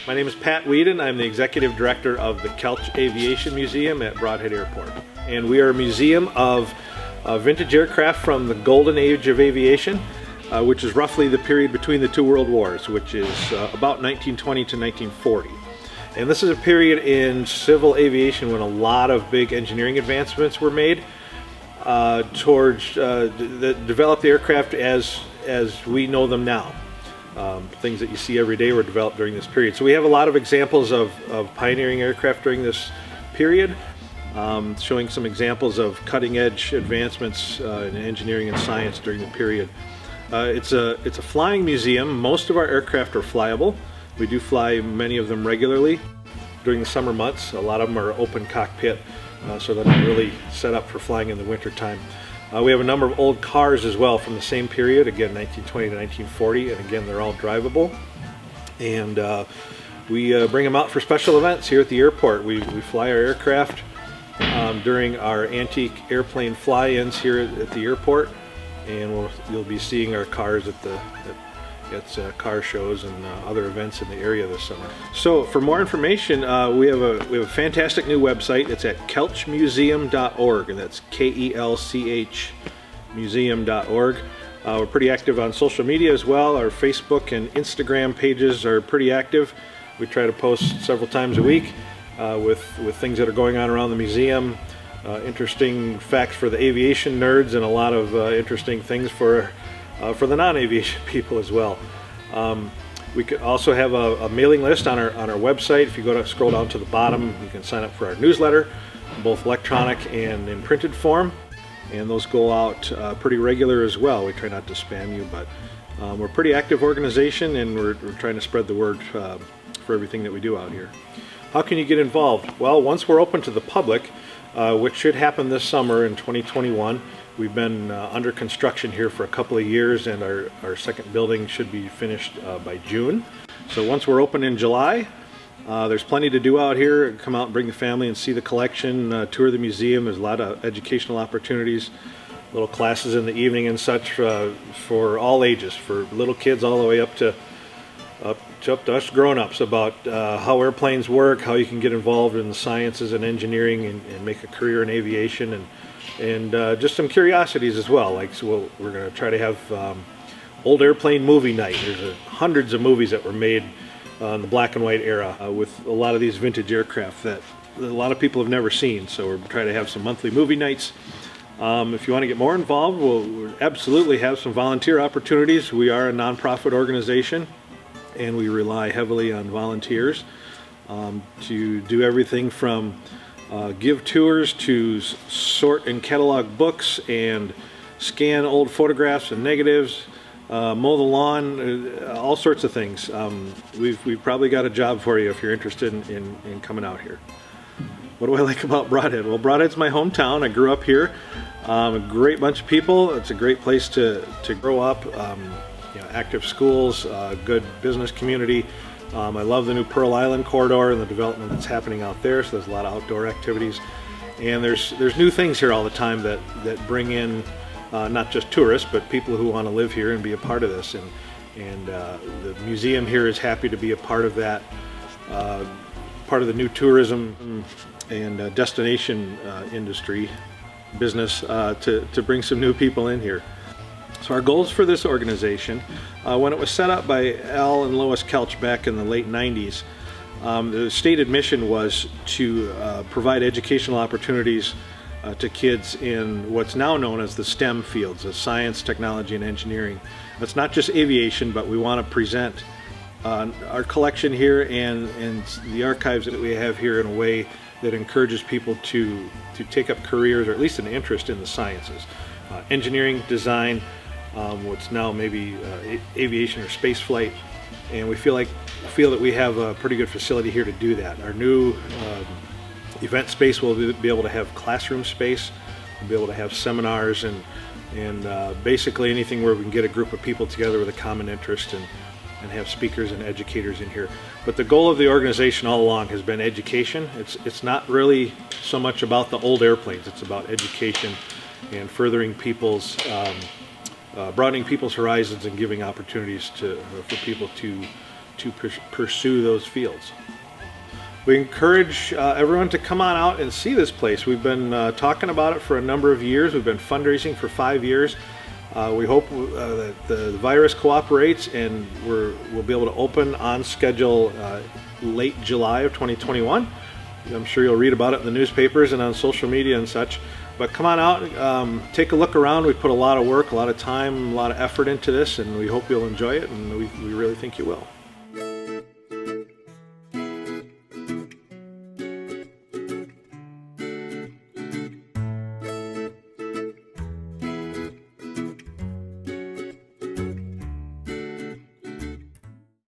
My name is Pat Whedon. I'm the Executive Director of the Kelch Aviation Museum at Brodhead Airport. And we are a museum of vintage aircraft from the golden age of aviation, which is roughly the period between the two world wars, which is about 1920 to 1940. And this is a period in civil aviation when a lot of big engineering advancements were made towards that developed the aircraft as we know them now. Things that you see every day were developed during this period. So we have a lot of examples of pioneering aircraft during this period, showing some examples of cutting-edge advancements in engineering and science during the period. It's a flying museum. Most of our aircraft are flyable. We do fly many of them regularly during the summer months. A lot of them are open cockpit, so they're not really set up for flying in the winter time. We have a number of old cars as well from the same period, again 1920 to 1940, and again they're all drivable. And we bring them out for special events here at the airport. We fly our aircraft during our antique airplane fly-ins here at the airport, and you'll be seeing our cars at car shows and other events in the area this summer. So for more information, we have a fantastic new website. It's at kelchmuseum.org, and that's KELCH museum.org. We're pretty active on social media as well. Our Facebook and Instagram pages are pretty active. We try to post several times a week with things that are going on around the museum, interesting facts for the aviation nerds, and a lot of interesting things for the non-aviation people as well. We could also have a mailing list on our website. If you scroll down to the bottom, you can sign up for our newsletter, both electronic and in printed form, and those go out pretty regular as well. We try not to spam you, but we're a pretty active organization, and we're trying to spread the word for everything that we do out here. How can you get involved? Well, once we're open to the public, which should happen this summer in 2021, we've been under construction here for a couple of years, and our second building should be finished by June. So once we're open in July, there's plenty to do out here. Come out and bring the family and see the collection, tour the museum. There's a lot of educational opportunities, little classes in the evening and such for all ages, for little kids all the way up to us grown-ups, about how airplanes work, how you can get involved in the sciences and engineering and make a career in aviation, and just some curiosities as well. Like, so we're going to try to have old airplane movie night. There's hundreds of movies that were made in the black and white era with a lot of these vintage aircraft that a lot of people have never seen. So we're trying to have some monthly movie nights. If you want to get more involved, we'll absolutely have some volunteer opportunities. We are a nonprofit organization, and we rely heavily on volunteers to do everything from give tours to sort and catalog books and scan old photographs and negatives, mow the lawn, all sorts of things. We've probably got a job for you if you're interested in coming out here. What do I like about Brodhead? Well, Brodhead's my hometown. I grew up here. A great bunch of people. It's a great place to grow up. Active schools, good business community. I love the new Pearl Island corridor and the development that's happening out there, so there's a lot of outdoor activities. And there's new things here all the time that bring in not just tourists, but people who want to live here and be a part of this. And the museum here is happy to be a part of that, part of the new tourism and destination industry business to bring some new people in here. So our goals for this organization, when it was set up by Al and Lois Kelch back in the late 90s, the stated mission was to provide educational opportunities to kids in what's now known as the STEM fields, of science, technology, and engineering. That's not just aviation, but we want to present our collection here and the archives that we have here in a way that encourages people to take up careers, or at least an interest in the sciences. Engineering, design, what's now maybe aviation or space flight, and we feel that we have a pretty good facility here to do that. Our new event space will be able to have classroom space. We'll be able to have seminars and basically anything where we can get a group of people together with a common interest and have speakers and educators in here. But the goal of the organization all along has been education. It's not really so much about the old airplanes. It's about education and furthering broadening people's horizons and giving opportunities for people to to pursue those fields. We encourage everyone to come on out and see this place. We've been talking about it for a number of years. We've been fundraising for 5 years. We hope that the virus cooperates and we'll be able to open on schedule late July of 2021. I'm sure you'll read about it in the newspapers and on social media and such. But come on out, take a look around. We put a lot of work, a lot of time, a lot of effort into this, and we hope you'll enjoy it, and we really think you will.